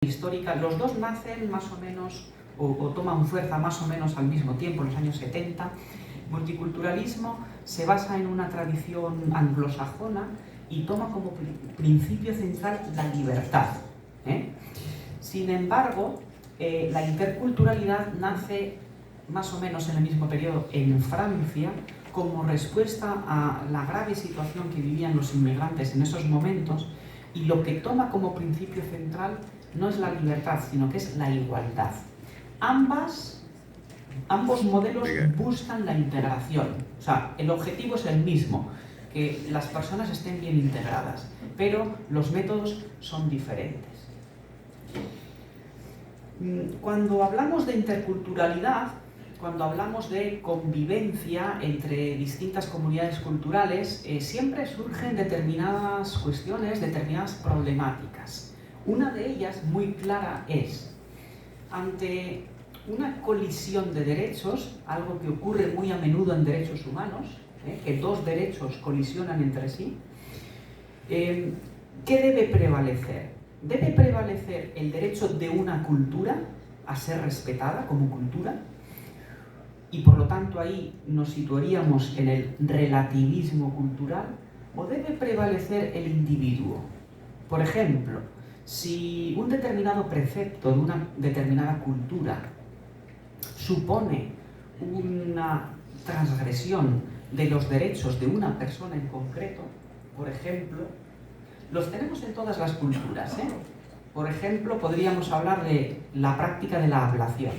histórica, los dos nacen más o menos o toman fuerza más o menos al mismo tiempo, en los años 70. Multiculturalismo se basa en una tradición anglosajona y toma como principio central la libertad. Sin embargo, la interculturalidad nace más o menos en el mismo periodo en Francia como respuesta a la grave situación que vivían los inmigrantes en esos momentos, y lo que toma como principio central no es la libertad, sino que es la igualdad. Ambos modelos buscan la integración, o sea, el objetivo es el mismo, que las personas estén bien integradas, pero los métodos son diferentes. Cuando hablamos de interculturalidad, cuando hablamos de convivencia entre distintas comunidades culturales, siempre surgen determinadas cuestiones, determinadas problemáticas. Una de ellas, muy clara, es ante una colisión de derechos, algo que ocurre muy a menudo en derechos humanos, que dos derechos colisionan entre sí, ¿qué debe prevalecer? ¿Debe prevalecer el derecho de una cultura a ser respetada como cultura? Y por lo tanto ahí nos situaríamos en el relativismo cultural, ¿o debe prevalecer el individuo? Por ejemplo, si un determinado precepto de una determinada cultura supone una transgresión de los derechos de una persona en concreto, por ejemplo, los tenemos en todas las culturas, Por ejemplo, podríamos hablar de la práctica de la ablación.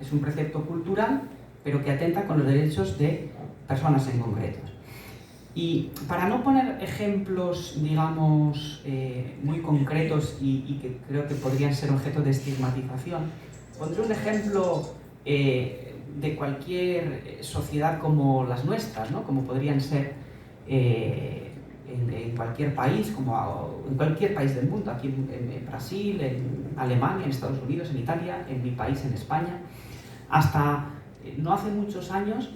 Es un precepto cultural, pero que atenta con los derechos de personas en concreto. Y para no poner ejemplos, digamos, muy concretos y que creo que podrían ser objeto de estigmatización, pondré un ejemplo de cualquier sociedad como las nuestras, ¿no? Como podrían ser en cualquier país, como en cualquier país del mundo, aquí en Brasil, en Alemania, en Estados Unidos, en Italia, en mi país, en España. Hasta no hace muchos años,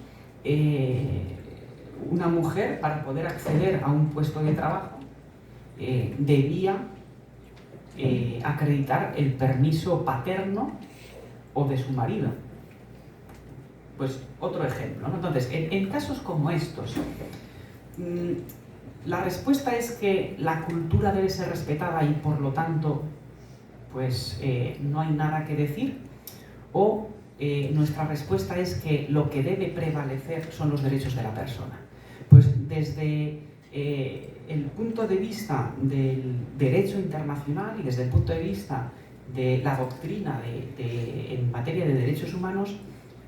una mujer, para poder acceder a un puesto de trabajo, debía acreditar el permiso paterno o de su marido. Pues otro ejemplo, ¿no? Entonces, en casos como estos, la respuesta es que la cultura debe ser respetada y por lo tanto pues no hay nada que decir, o nuestra respuesta es que lo que debe prevalecer son los derechos de la persona. Pues desde el punto de vista del derecho internacional y desde el punto de vista de la doctrina en materia de derechos humanos,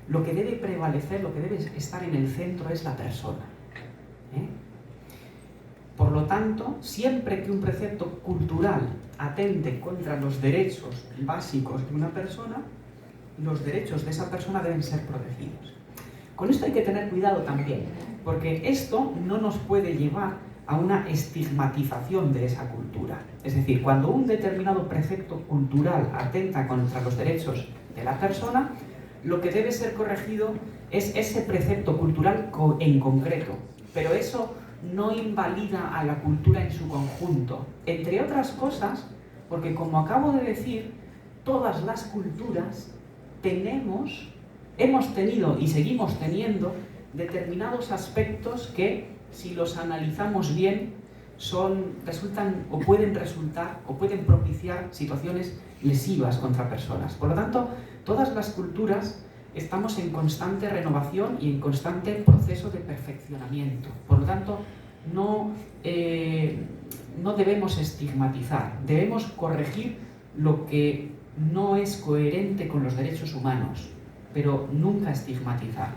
lo que debe prevalecer, lo que debe estar en el centro es la persona. Por lo tanto, siempre que un precepto cultural atente contra los derechos básicos de una persona, los derechos de esa persona deben ser protegidos. Con esto hay que tener cuidado también, porque esto no nos puede llevar a una estigmatización de esa cultura. Es decir, cuando un determinado precepto cultural atenta contra los derechos de la persona, lo que debe ser corregido es ese precepto cultural en concreto, pero eso no invalida a la cultura en su conjunto, entre otras cosas, porque como acabo de decir, todas las culturas hemos tenido y seguimos teniendo determinados aspectos que, si los analizamos bien, resultan o pueden propiciar situaciones lesivas contra personas. Por lo tanto, todas las culturas estamos en constante renovación y en constante proceso de perfeccionamiento. Por lo tanto, no debemos estigmatizar, debemos corregir lo que no es coherente con los derechos humanos, pero nunca estigmatizar.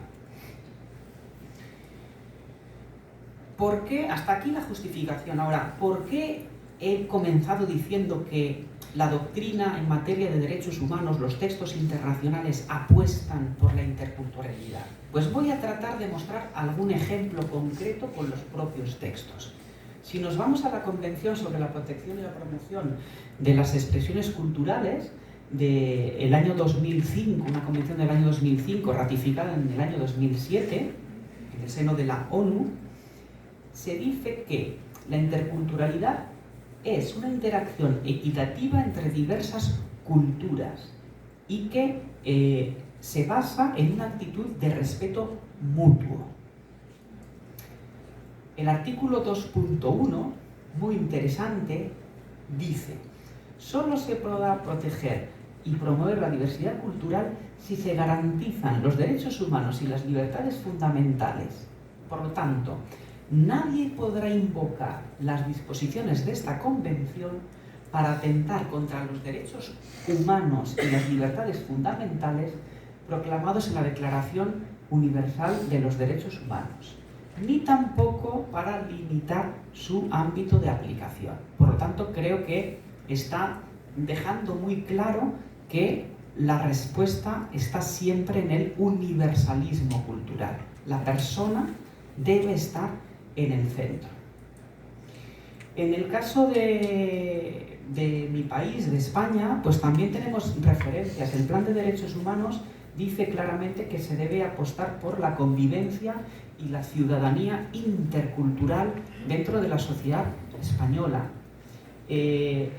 ¿Por qué? Hasta aquí la justificación. Ahora, ¿por qué he comenzado diciendo que la doctrina en materia de derechos humanos, los textos internacionales apuestan por la interculturalidad? Pues voy a tratar de mostrar algún ejemplo concreto con los propios textos. Si nos vamos a la Convención sobre la Protección y la Promoción de las Expresiones Culturales del año 2005, una convención del año 2005 ratificada en el año 2007 en el seno de la ONU, se dice que la interculturalidad es una interacción equitativa entre diversas culturas y que se basa en una actitud de respeto mutuo. El artículo 2.1, muy interesante, dice: solo se podrá proteger y promover la diversidad cultural si se garantizan los derechos humanos y las libertades fundamentales. Por lo tanto, nadie podrá invocar las disposiciones de esta convención para atentar contra los derechos humanos y las libertades fundamentales proclamados en la Declaración Universal de los Derechos Humanos, ni tampoco para limitar su ámbito de aplicación. Por lo tanto, creo que está dejando muy claro que la respuesta está siempre en el universalismo cultural. La persona debe estar en el centro. En el caso de mi país, de España, pues también tenemos referencias. El Plan de Derechos Humanos dice claramente que se debe apostar por la convivencia y la ciudadanía intercultural dentro de la sociedad española.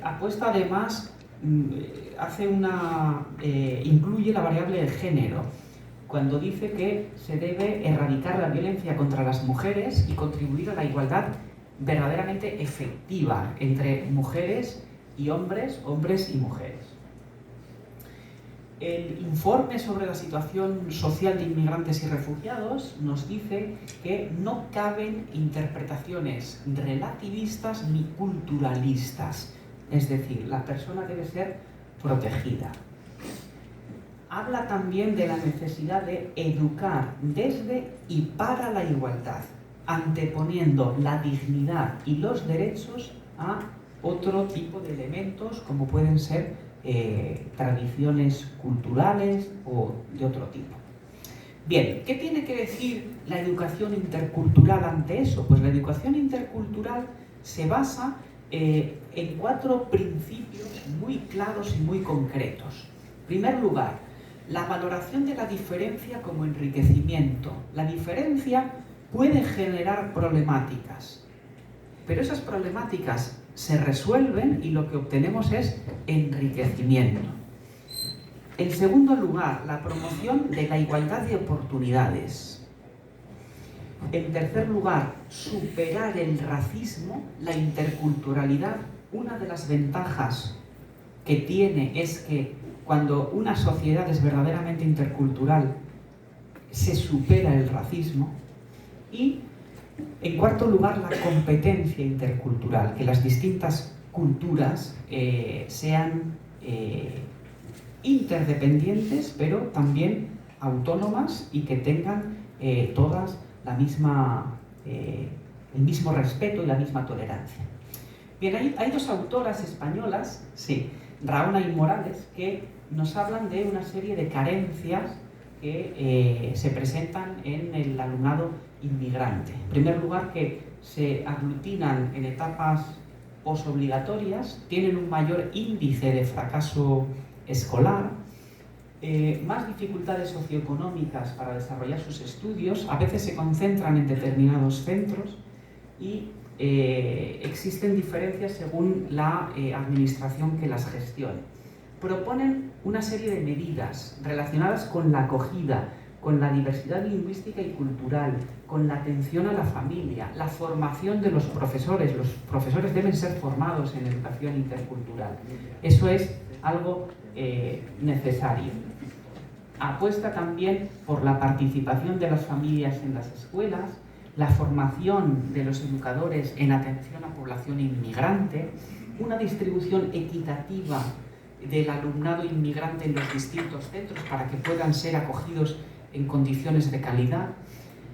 Apuesta además, incluye la variable de género, cuando dice que se debe erradicar la violencia contra las mujeres y contribuir a la igualdad verdaderamente efectiva entre mujeres y hombres, hombres y mujeres. El informe sobre la situación social de inmigrantes y refugiados nos dice que no caben interpretaciones relativistas ni culturalistas, es decir, la persona debe ser protegida. Habla también de la necesidad de educar desde y para la igualdad, anteponiendo la dignidad y los derechos a otro tipo de elementos como pueden ser tradiciones culturales o de otro tipo. Bien, ¿qué tiene que decir la educación intercultural ante eso? Pues la educación intercultural se basa en 4 principios muy claros y muy concretos. En primer lugar, la valoración de la diferencia como enriquecimiento. La diferencia puede generar problemáticas, pero esas problemáticas se resuelven y lo que obtenemos es enriquecimiento. En segundo lugar, la promoción de la igualdad de oportunidades. En tercer lugar, superar el racismo, la interculturalidad. Una de las ventajas que tiene es que cuando una sociedad es verdaderamente intercultural, se supera el racismo. Y en cuarto lugar, la competencia intercultural, que las distintas culturas sean interdependientes, pero también autónomas y que tengan todas el mismo respeto y la misma tolerancia. Bien, hay 2 autoras españolas, sí, Raona y Morales, que nos hablan de una serie de carencias que se presentan en el alumnado inmigrante. En primer lugar, que se aglutinan en etapas posobligatorias, tienen un mayor índice de fracaso escolar, más dificultades socioeconómicas para desarrollar sus estudios, a veces se concentran en determinados centros y existen diferencias según la administración que las gestione. Proponen una serie de medidas relacionadas con la acogida, con la diversidad lingüística y cultural, con la atención a la familia, la formación de los profesores. Los profesores deben ser formados en educación intercultural. Eso es algo necesario. Apuesta también por la participación de las familias en las escuelas, la formación de los educadores en atención a población inmigrante, una distribución equitativa del alumnado inmigrante en los distintos centros para que puedan ser acogidos en condiciones de calidad,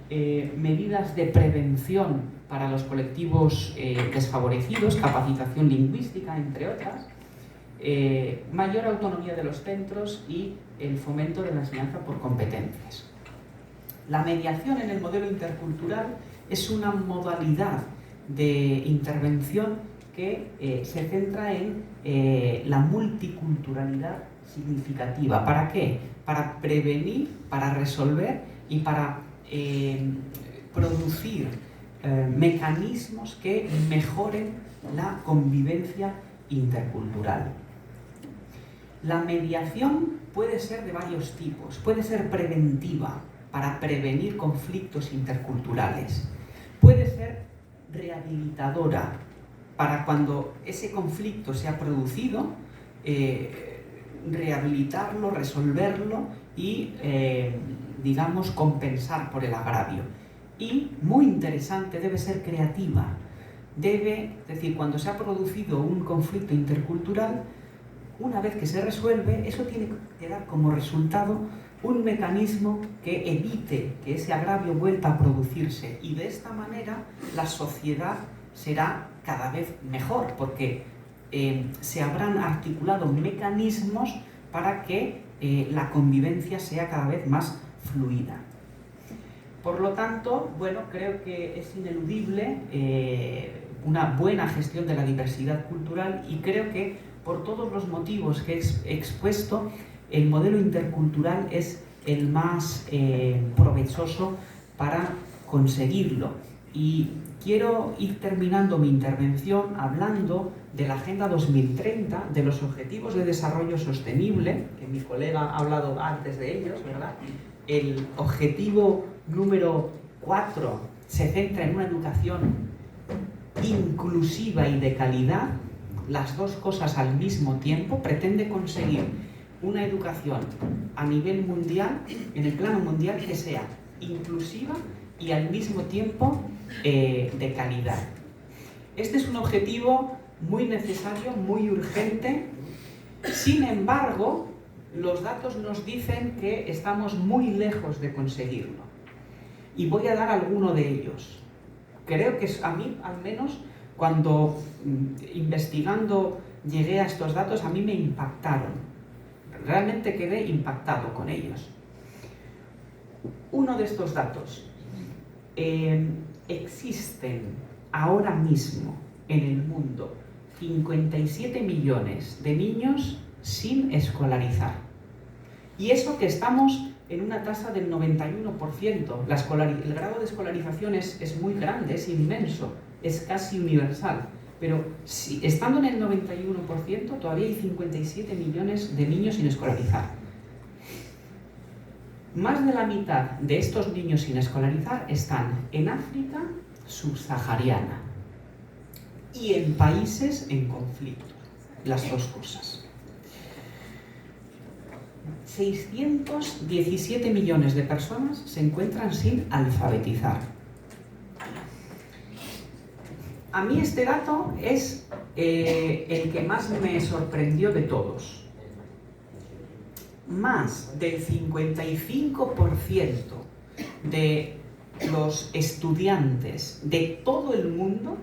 medidas de prevención para los colectivos desfavorecidos, capacitación lingüística, entre otras, mayor autonomía de los centros y el fomento de la enseñanza por competencias. La mediación en el modelo intercultural es una modalidad de intervención que se centra en la multiculturalidad significativa. ¿Para qué? Para prevenir, para resolver y para producir mecanismos que mejoren la convivencia intercultural. La mediación puede ser de varios tipos. Puede ser preventiva, para prevenir conflictos interculturales. Puede ser rehabilitadora, para cuando ese conflicto se ha producido, rehabilitarlo, resolverlo y, digamos, compensar por el agravio. Y, muy interesante, debe ser creativa. Es decir, cuando se ha producido un conflicto intercultural, una vez que se resuelve, eso tiene que dar como resultado un mecanismo que evite que ese agravio vuelva a producirse. Y de esta manera la sociedad será cada vez mejor, porque se habrán articulado mecanismos para que la convivencia sea cada vez más fluida. Por lo tanto, bueno, creo que es ineludible una buena gestión de la diversidad cultural, y creo que por todos los motivos que he expuesto, el modelo intercultural es el más provechoso para conseguirlo. Y quiero ir terminando mi intervención hablando de la Agenda 2030, de los Objetivos de Desarrollo Sostenible, que mi colega ha hablado antes de ellos, ¿verdad? El objetivo número 4 se centra en una educación inclusiva y de calidad, las dos cosas al mismo tiempo. Pretende conseguir una educación a nivel mundial, en el plano mundial, que sea inclusiva y al mismo tiempo de calidad. Este es un objetivo muy necesario, muy urgente. Sin embargo, los datos nos dicen que estamos muy lejos de conseguirlo. Y voy a dar alguno de ellos. Creo que a mí, al menos, cuando investigando llegué a estos datos, a mí me impactaron. Realmente quedé impactado con ellos. Uno de estos datos. Existen ahora mismo en el mundo 57 millones de niños sin escolarizar. Y eso que estamos en una tasa del 91%. El grado de escolarización es muy grande, es inmenso, es casi universal. Pero si, estando en el 91%, todavía hay 57 millones de niños sin escolarizar. Más de la mitad de estos niños sin escolarizar están en África subsahariana y en países en conflicto, las dos cosas. 617 millones de personas se encuentran sin alfabetizar. A mí este dato es el que más me sorprendió de todos. Más del 55% de los estudiantes de todo el mundo,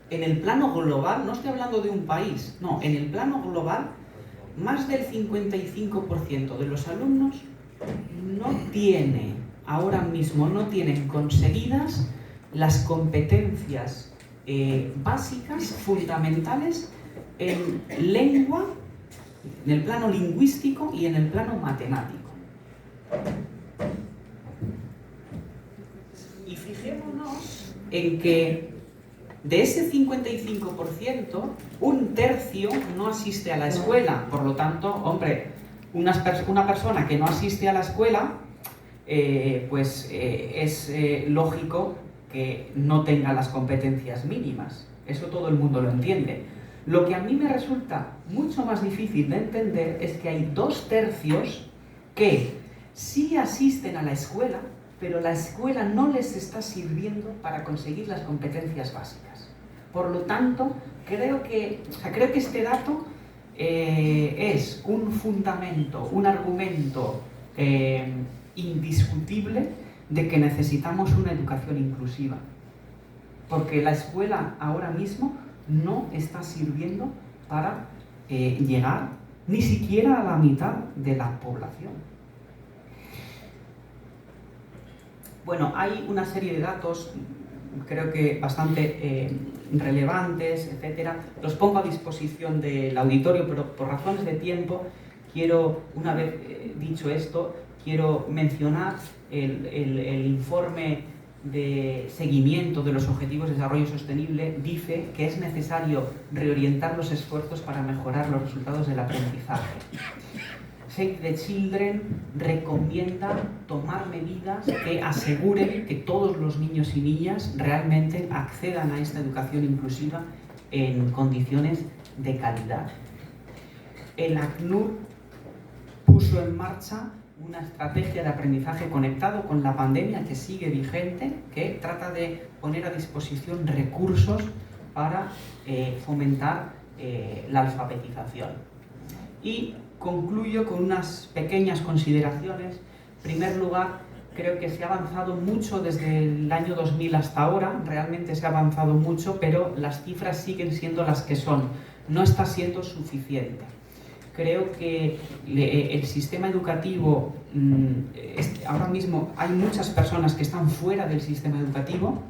en el plano global, no estoy hablando de un país, no, en el plano global, más del 55% de los alumnos ahora mismo no tienen conseguidas las competencias básicas, fundamentales, en lengua, en el plano lingüístico y en el plano matemático. Y fijémonos en que de ese 55%, un tercio no asiste a la escuela. Por lo tanto, hombre, una persona que no asiste a la escuela, es lógico que no tenga las competencias mínimas. Eso todo el mundo lo entiende. Lo que a mí me resulta mucho más difícil de entender es que hay 2/3 que sí asisten a la escuela, pero la escuela no les está sirviendo para conseguir las competencias básicas. Por lo tanto, creo que este dato es un fundamento, un argumento indiscutible de que necesitamos una educación inclusiva. Porque la escuela ahora mismo no está sirviendo para llegar ni siquiera a la mitad de la población. Bueno, hay una serie de datos, creo que bastante relevantes, etcétera. Los pongo a disposición del auditorio, pero por razones de tiempo, una vez dicho esto, quiero mencionar el informe de seguimiento de los Objetivos de Desarrollo Sostenible dice que es necesario reorientar los esfuerzos para mejorar los resultados del aprendizaje. Save the Children recomienda tomar medidas que aseguren que todos los niños y niñas realmente accedan a esta educación inclusiva en condiciones de calidad. El ACNUR puso en marcha una estrategia de aprendizaje conectado con la pandemia que sigue vigente, que trata de poner a disposición recursos para fomentar la alfabetización. Y concluyo con unas pequeñas consideraciones. En primer lugar, creo que se ha avanzado mucho desde el año 2000 hasta ahora, realmente se ha avanzado mucho, pero las cifras siguen siendo las que son. No está siendo suficiente. Creo que el sistema educativo, ahora mismo hay muchas personas que están fuera del sistema educativo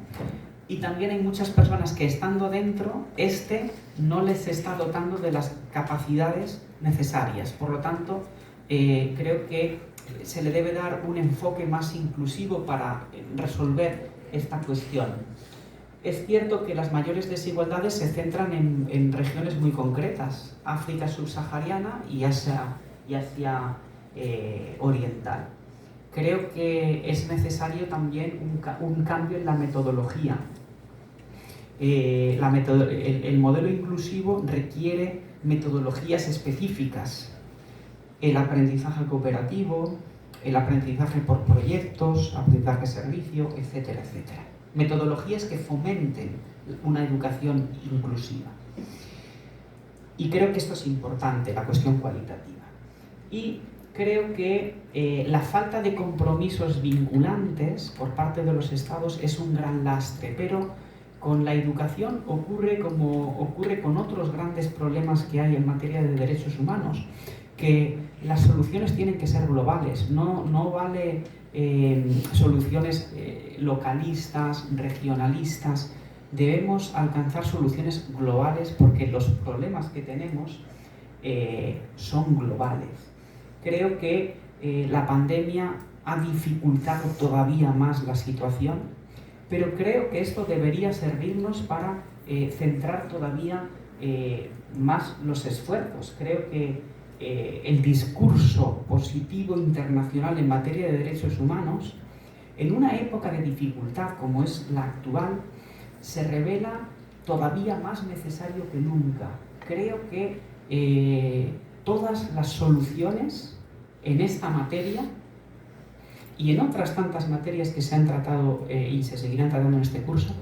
y también hay muchas personas que estando dentro, no les está dotando de las capacidades necesarias. Por lo tanto, creo que se le debe dar un enfoque más inclusivo para resolver esta cuestión. Es cierto que las mayores desigualdades se centran en regiones muy concretas, África subsahariana y Asia oriental. Creo que es necesario también un cambio en la metodología. El modelo inclusivo requiere metodologías específicas. El aprendizaje cooperativo, el aprendizaje por proyectos, aprendizaje servicio, etcétera, etcétera. Metodologías que fomenten una educación inclusiva. Y creo que esto es importante, la cuestión cualitativa. Y creo que la falta de compromisos vinculantes por parte de los Estados es un gran lastre, pero con la educación ocurre como ocurre con otros grandes problemas que hay en materia de derechos humanos, que las soluciones tienen que ser globales, no vale soluciones localistas, regionalistas. Debemos alcanzar soluciones globales porque los problemas que tenemos son globales. Creo que la pandemia ha dificultado todavía más la situación, pero creo que esto debería servirnos para centrar todavía más los esfuerzos. Creo que el discurso positivo internacional en materia de derechos humanos, en una época de dificultad como es la actual, se revela todavía más necesario que nunca. Creo que todas las soluciones en esta materia y en otras tantas materias que se han tratado y se seguirán tratando en este curso,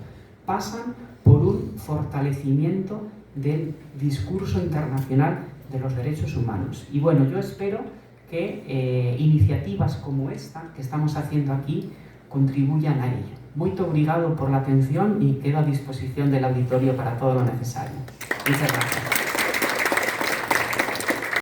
pasan por un fortalecimiento del discurso internacional de los derechos humanos. Y bueno, yo espero que iniciativas como esta que estamos haciendo aquí contribuyan a ello. Muito obrigado por la atención y quedo a disposición del auditorio para todo lo necesario. Muchas gracias.